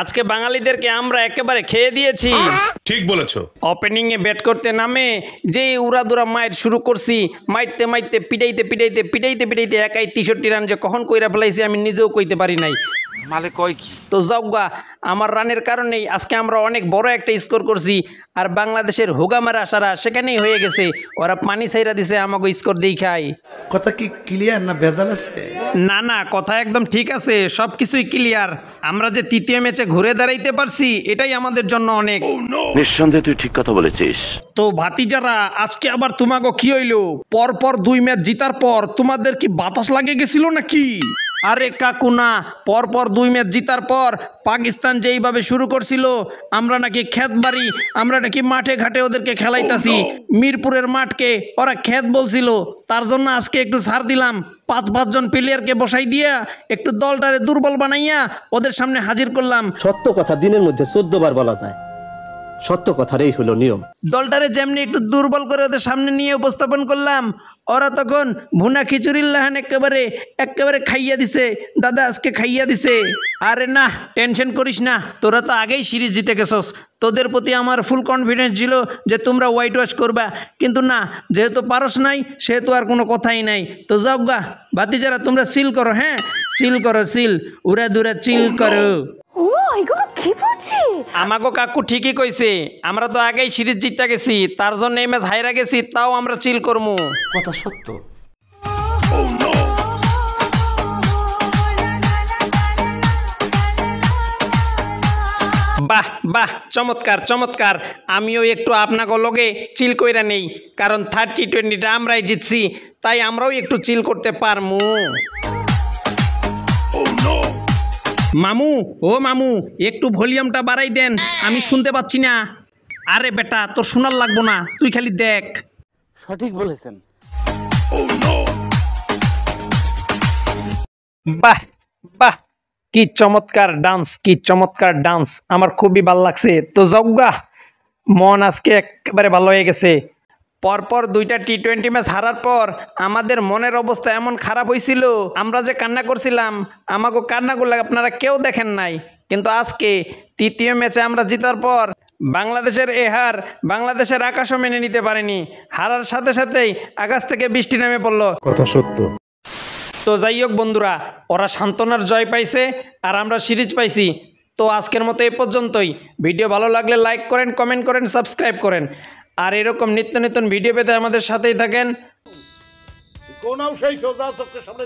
আজকে বাঙালিদেরকে আমরা একেবারে খেয়ে দিয়েছি। ঠিক বলেছো। ওপেনিং এ ব্যাট করতে নামে যে উড়াদুরা মাইর শুরু করছি, মাইরতে মাইরতে পিটাইতে একাই 63 রান যে কখন কইরা ফেলাইছি আমি নিজেও কইতে পারি নাই। মালে কয় কি তো যাওগা আমার রানের কারণেই আজকে আমরা অনেক বড় একটা স্কোর করছি। আর বাংলাদেশের হুগামার আশারা সেখানেই হয়ে গেছে, ওরা পানি ছাইরা দিছে আমাকে স্কোর দিয়ে খায়। কথা কি ক্লিয়ার না ভেজাল আছে? না না, কথা একদম ঠিক আছে, সব কিছুই ক্লিয়ার। আমরা যে তৃতীয় ম্যাচে ঘুরে দাঁড়াইতে পারছি এটাই আমাদের জন্য অনেক। নিঃসন্দেহে তুই ঠিক কথা বলেছিস। তো ভাতিজারা আজকে আবার তোমাকে কি হইলো? পরপর 2 ম্যাচ জিতার পর তোমাদের কি বাতাস লাগে গেছিল নাকি? আরে কাকু না, পরপর 2 ম্যাচ জিতার পর পাকিস্তান যেইভাবে শুরু করছিল, আমরা নাকি ক্ষেত বাড়ি, আমরা নাকি মাঠে ঘাটে ওদেরকে খেলাইতাছি। মিরপুরের মাঠকে ওরা ক্ষেত বলছিল, তার জন্য আজকে একটু ছাড় দিলাম। 5 জন প্লেয়ারকে বসাই দিয়া একটু দলটারে দুর্বল বানাইয়া ওদের সামনে হাজির করলাম। সত্য কথা দিনের মধ্যে 14 বার বলা যায়, সত্য কথার এই হলো নিয়ম। দলটারে যেমনি একটু দুর্বল করে ওদের সামনে নিয়ে উপস্থাপন করলাম, ওরা তখন ভুনা খিচুড়ির লাহান একেবারে খাইয়া দিছে। দাদা আজকে খাইয়া দিছে। আরে না, টেনশন করিস না, তোরা তো আগেই সিরিজ জিতে গেছস। তোদের প্রতি আমার ফুল কনফিডেন্স ছিল যে তোমরা হোয়াইট ওয়াশ করবা, কিন্তু না, যেহেতু পারস নাই সেহেতু আর কোনো কথাই নাই। তো যাও গা ভাতিজারা, তোমরা চিল করো। হ্যাঁ চিল করো, চিল উড়া দুরা চিল করো। আমাগো কাকু ঠিকই কইছে, আমরা তো আগেই সিরিজ জিতে গেছি, তার জন্য এই ম্যাচ হাইরা গেছি, তাও আমরা চিল করবো। কথা সত্য। বাহ বাহ, চমৎকার চমৎকার। আমিও একটু আপনাকে লগে চিল কইরা নেই, কারণ 30-20টা আমরাই জিতছি, তাই আমরাও একটু চিল করতে পারমু। মামু, ও মামু, একটু ভলিউমটা বাড়াই দেন, আমি শুনতে পাচ্ছি না। আরে বেটা, তোর শোনার লাগবো না, তুই খালি দেখ। সঠিক বলেছেন। বাহ বাহ, কি চমৎকার ডান্স, কি চমৎকার ডান্স, আমার খুবই ভালো লাগছে। তো জগ্গা মন আজকে একেবারে ভালো হয়ে গেছে। পরপর 2টা টি-20 ম্যাচ হারার পর আমাদের মনের অবস্থা এমন খারাপ হয়েছিল, আমরা যে কান্না করছিলাম, আমাকে কান্নাগুলো আপনারা কেউ দেখেন নাই। কিন্তু আজকে তৃতীয় ম্যাচে আমরা জিতার পর বাংলাদেশের এ হার বাংলাদেশের আকাশও মেনে নিতে পারেনি। হারার সাথে সাথেই আকাশ থেকে বৃষ্টি নেমে পড়লো। কথা সত্য। তো যাই হোক বন্ধুরা, ওরা সান্ত্বনার জয় পাইছে আর আমরা সিরিজ পাইছি। তো আজকের মতো এই পর্যন্তই। ভিডিও ভালো লাগলে লাইক করেন, কমেন্ট করেন, সাবস্ক্রাইব করেন। আর এরকম নিত্য নতুন ভিডিও পেতে আমাদের সাথেই থাকেন। কোন সেই সোজা চোখের সামনে